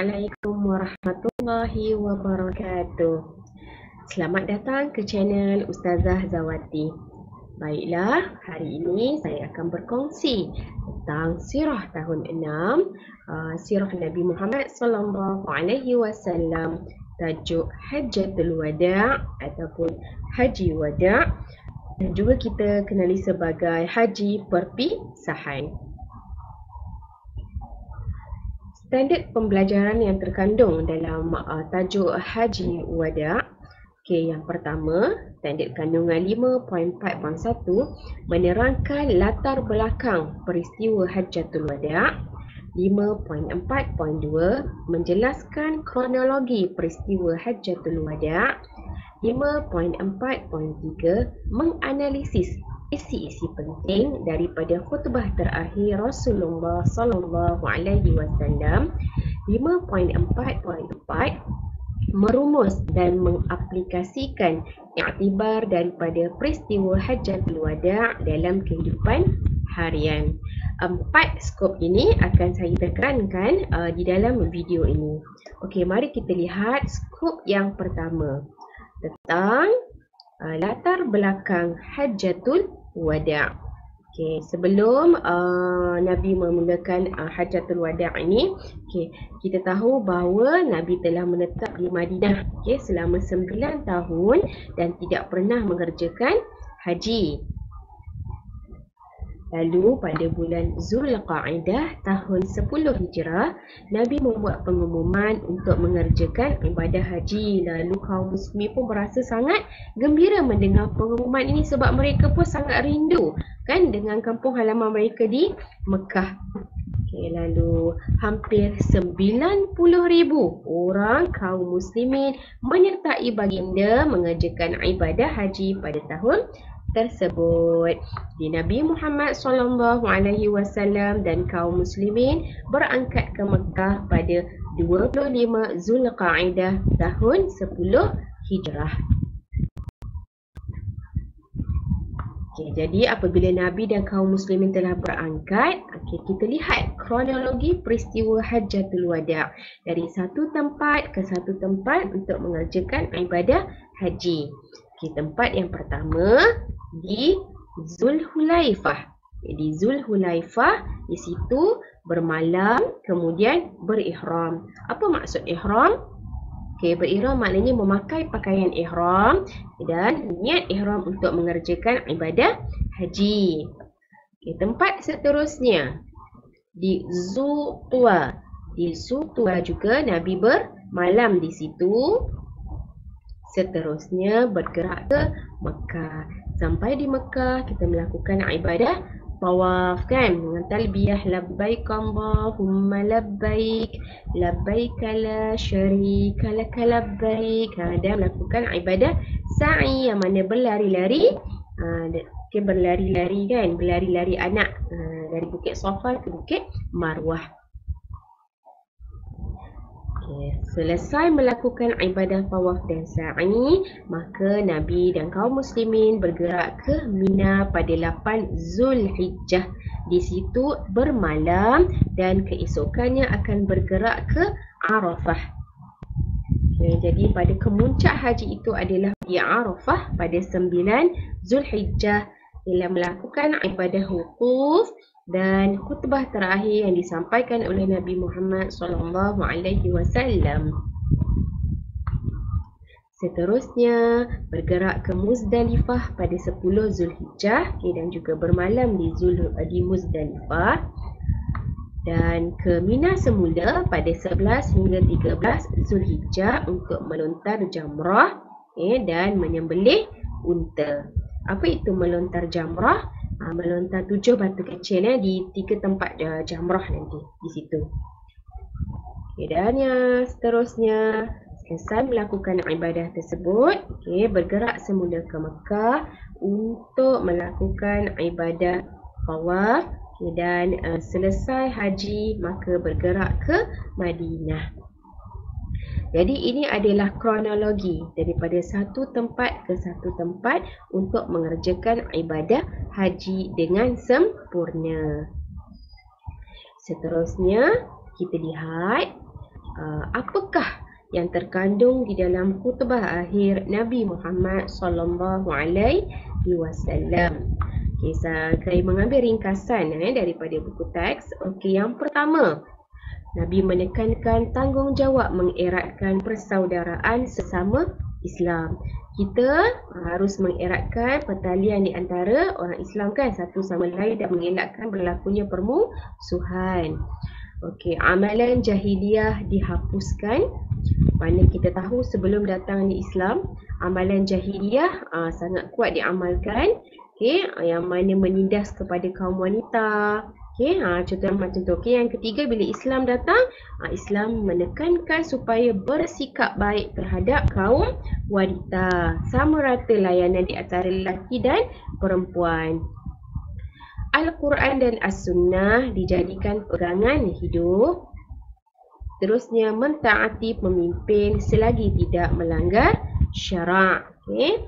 Assalamualaikum warahmatullahi wabarakatuh. Selamat datang ke channel Ustazah Zawati. Baiklah, hari ini saya akan berkongsi tentang sirah tahun 6, sirah Nabi Muhammad sallallahu alaihi wasallam, tajuk Hajjatul Wada' ataupun Haji Wada', dan juga kita kenali sebagai Haji Perpisahan. Standard pembelajaran yang terkandung dalam tajuk Haji Wada'. Okey, yang pertama, standard kandungan 5.4.1 menerangkan latar belakang peristiwa Hajjatul Wada'. 5.4.2 menjelaskan kronologi peristiwa Hajjatul Wada'. 5.4.3 menganalisis isi-isi penting daripada khutbah terakhir Rasulullah sallallahu alaihi wasallam. 5.4.4 merumus dan mengaplikasikan iktibar daripada peristiwa Hajjatul Wada' dalam kehidupan harian. 4 skop ini akan saya tekankan di dalam video ini. Okey, mari kita lihat skop yang pertama tentang latar belakang Hajjatul Wada'. Okay, sebelum Nabi memulakan Hajjatul Wada' ini, kita tahu bahawa Nabi telah menetap di Madinah selama 9 tahun dan tidak pernah mengerjakan haji. Lalu pada bulan Zulqa'dah tahun 10 Hijrah, Nabi membuat pengumuman untuk mengerjakan ibadah haji. Lalu kaum muslimin pun berasa sangat gembira mendengar pengumuman ini sebab mereka pun sangat rindu dengan kampung halaman mereka di Mekah. Lalu hampir 90,000 orang kaum muslimin menyertai baginda mengerjakan ibadah haji pada tahun tersebut. Di Nabi Muhammad sallallahu alaihi wasallam dan kaum muslimin berangkat ke Mekah pada 25 Zulqa'dah tahun 10 Hijrah. Jadi apabila Nabi dan kaum muslimin telah berangkat, kita lihat kronologi peristiwa Hajjatul Wada' dari satu tempat ke satu tempat untuk mengerjakan ibadah haji. Tempat yang pertama di Zulhulaifah. Di Zulhulaifah, di situ bermalam kemudian berihram. Apa maksud ihram? Berihram maknanya memakai pakaian ihram dan niat ihram untuk mengerjakan ibadah haji. Tempat seterusnya di Zu'wa. Di Zu'wa juga Nabi bermalam di situ. Seterusnya bergerak ke Mekah. Sampai di Mekah kita melakukan ibadah tawaf dengan talbiyah labbaik Allahumma labbaik labbaik la syarika lak labbaik. Dan melakukan ibadah sa'i yang mana berlari-lari, berlari-lari anak dari Bukit Safa ke Bukit Marwah. Selesai melakukan ibadah tawaf dan sa'i, maka Nabi dan kaum muslimin bergerak ke Mina pada 8 Zulhijjah. Di situ bermalam dan keesokannya akan bergerak ke Arafah. Jadi pada kemuncak haji itu adalah di Arafah pada 9 Zulhijjah. Ia melakukan ibadah wukuf dan khutbah terakhir yang disampaikan oleh Nabi Muhammad sallallahu alaihi wasallam. Seterusnya bergerak ke Muzdalifah pada 10 Zulhijjah dan juga bermalam di Muzdalifah, dan ke Mina semula pada 11 hingga 13 Zulhijjah untuk melontar jamrah dan menyembelih unta. Apa itu melontar jamrah? Melontar 7 batu kecil di 3 tempat jamrah nanti di situ. Dan yang seterusnya, selesai melakukan ibadah tersebut, bergerak semula ke Mekah untuk melakukan ibadah tawaf, dan selesai haji maka bergerak ke Madinah. Jadi ini adalah kronologi daripada satu tempat ke satu tempat untuk mengerjakan ibadah haji dengan sempurna. Seterusnya kita lihat apakah yang terkandung di dalam khutbah akhir Nabi Muhammad sallallahu alaihi wasallam. Okey, saya mengambil ringkasan daripada buku teks. Okey, yang pertama, Nabi menekankan tanggungjawab mengeratkan persaudaraan sesama Islam. Kita harus mengeratkan pertalian di antara orang Islam kan, satu sama lain, dan mengelakkan berlakunya permusuhan. Okey, amalan jahiliyah dihapuskan. Mana kita tahu sebelum datang di Islam, amalan jahiliyah sangat kuat diamalkan. Okey, yang mana menindas kepada kaum wanita. Okey, contoh macam tu. Okey, yang ketiga, bila Islam datang, Islam menekankan supaya bersikap baik terhadap kaum wanita. Sama rata layanan di antara lelaki dan perempuan. Al-Quran dan As-Sunnah dijadikan pegangan hidup. Terusnya, mentaati pemimpin selagi tidak melanggar syarak. Okay.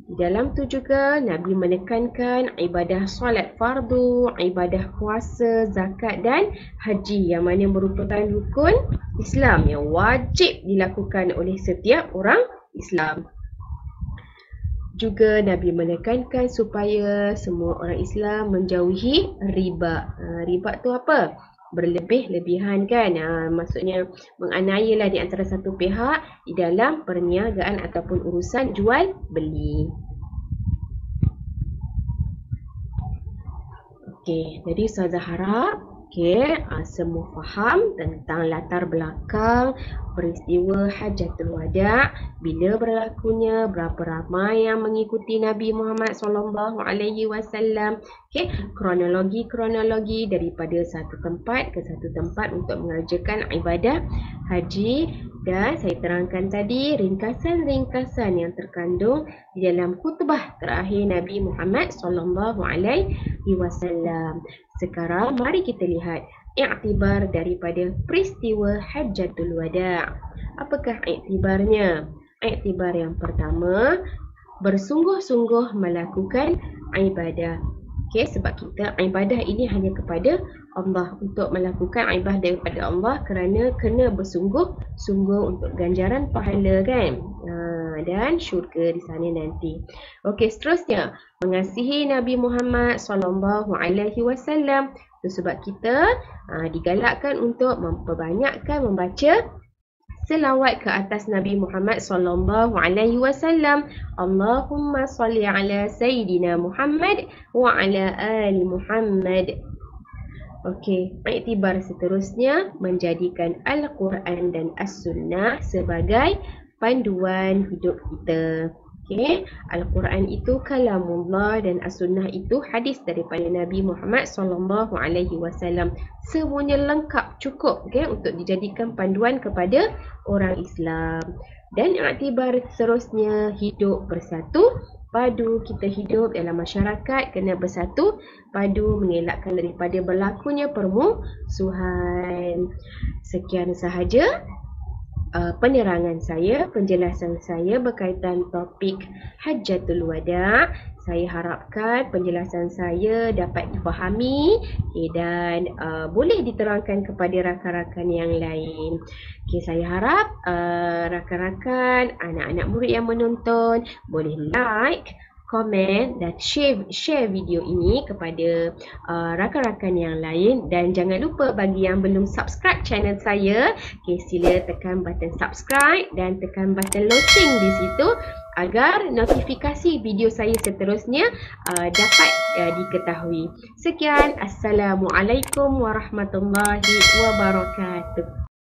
Di dalam tu juga Nabi menekankan ibadah solat fardu, ibadah puasa, zakat dan haji yang mana merupakan rukun Islam yang wajib dilakukan oleh setiap orang Islam. Juga Nabi menekankan supaya semua orang Islam menjauhi riba. Riba tu apa? Berlebih-lebihan kan. Maksudnya menganiaya lah di antara satu pihak di dalam perniagaan ataupun urusan jual beli. Okey, jadi Ustazah harap semua faham tentang latar belakang peristiwa Hajjatul Wada, bila berlakunya, berapa ramai yang mengikuti Nabi Muhammad sallallahu alaihi wasallam. Okey, kronologi daripada satu tempat ke satu tempat untuk mengerjakan ibadah haji, dan saya terangkan tadi ringkasan-ringkasan yang terkandung di dalam khutbah terakhir Nabi Muhammad sallallahu alaihi wasallam. Sekarang mari kita lihat iktibar daripada peristiwa Hajjatul Wada. Apakah iktibarnya? Iktibar yang pertama, bersungguh-sungguh melakukan ibadah. Okey, sebab kita ibadah ini hanya kepada Allah, untuk melakukan ibadah daripada Allah kerana kena bersungguh-sungguh untuk ganjaran pahala kan, dan syurga di sana nanti. Okey, seterusnya mengasihi Nabi Muhammad sallallahu alaihi wasallam. Sebab kita digalakkan untuk memperbanyakkan membaca selawat ke atas Nabi Muhammad sallallahu alaihi wasallam. Allahumma salli ala Sayyidina Muhammad wa ala ali Muhammad. Okey, iktibar seterusnya menjadikan Al-Quran dan As-Sunnah sebagai panduan hidup kita. Okey, Al-Quran itu kalamullah dan As-Sunnah itu hadis daripada Nabi Muhammad sallallahu alaihi wasallam. Semuanya lengkap, cukup untuk dijadikan panduan kepada orang Islam. Dan iktibar seterusnya, hidup bersatu padu. Kita hidup dalam masyarakat kena bersatu padu, mengelakkan daripada berlakunya permusuhan. Sekian sahaja penerangan saya, penjelasan saya berkaitan topik Hajjatul Wada. Saya harapkan penjelasan saya dapat difahami dan boleh diterangkan kepada rakan-rakan yang lain. Saya harap rakan-rakan, anak-anak murid yang menonton boleh like, komen dan share video ini kepada rakan-rakan yang lain. Dan jangan lupa bagi yang belum subscribe channel saya, sila tekan button subscribe dan tekan button loceng di situ agar notifikasi video saya seterusnya dapat diketahui. Sekian, Assalamualaikum warahmatullahi wabarakatuh.